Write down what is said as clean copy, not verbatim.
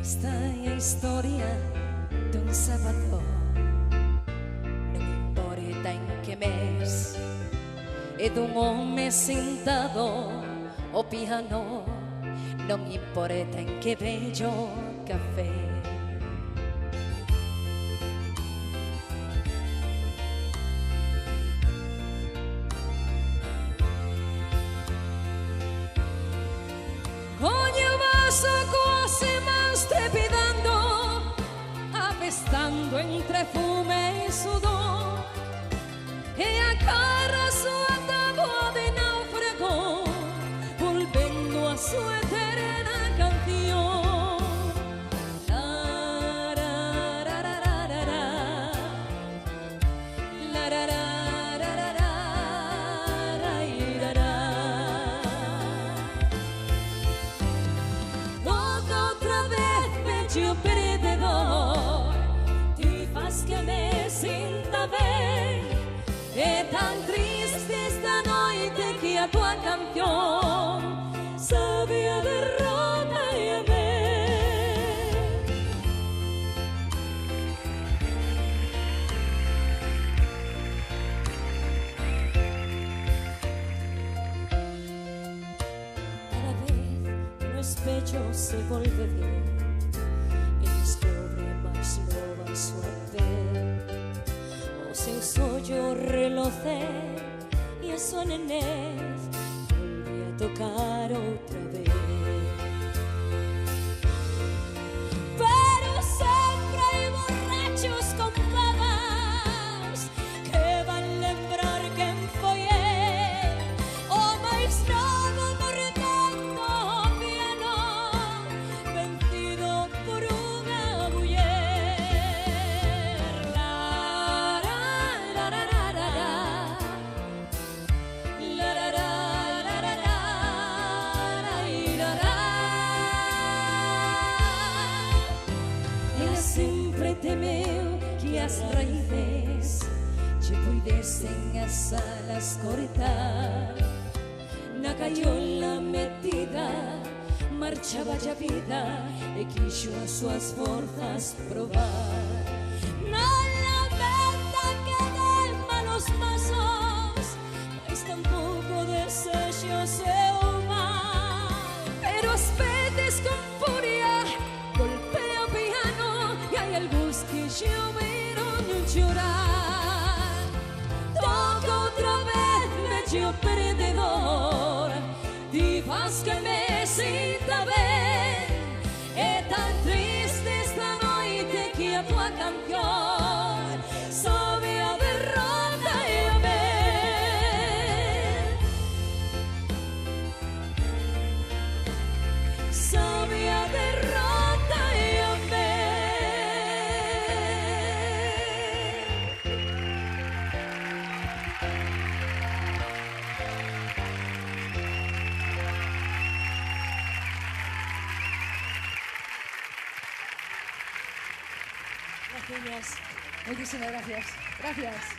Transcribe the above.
Esta é a historia dun sábado. Non importa en que mes, e dun home sentado ao piano. Non importa en que bello café. Ogni vaso quasi más trepidando, apestando entre fume y sudor, y a cara su atado de náufrago, volviendo a su eterna canción. La, ra, ra, ra, ra, ra, ra. La, ra, ra, ra, ra, ra, ra, y ra, ra. Yo perdedor, ti faz que me sinta bem. É tan triste esta noite que a tua canción sabe a derrota e a ver. Cada vez que no espejo se volve bien, seu sollo reloce e a sua nenez volve a tocar outra vez. Pero sempre hai borrachos con babas que van lembrar quen foi el, o máis novo morrendo ao piano, vencido por unha muller. Temeu que as raíces te puidesen as alas cortar. Na caiola metida marchaba a vida e quixo as suas forzas probar. Non lamenta que den malos pasos, mas tampouco desexe o seu mal. Pero as veces con furia golpea o piano e hai algúns que xe ouviron chorar. Toca outra vez, vello perdedor, ti faz que me sinta ben. É tan triste esta noite que a tua canción sabe a derrota e a ver. Sabe a derrota e a ver. Gracias. Muchísimas gracias. Gracias.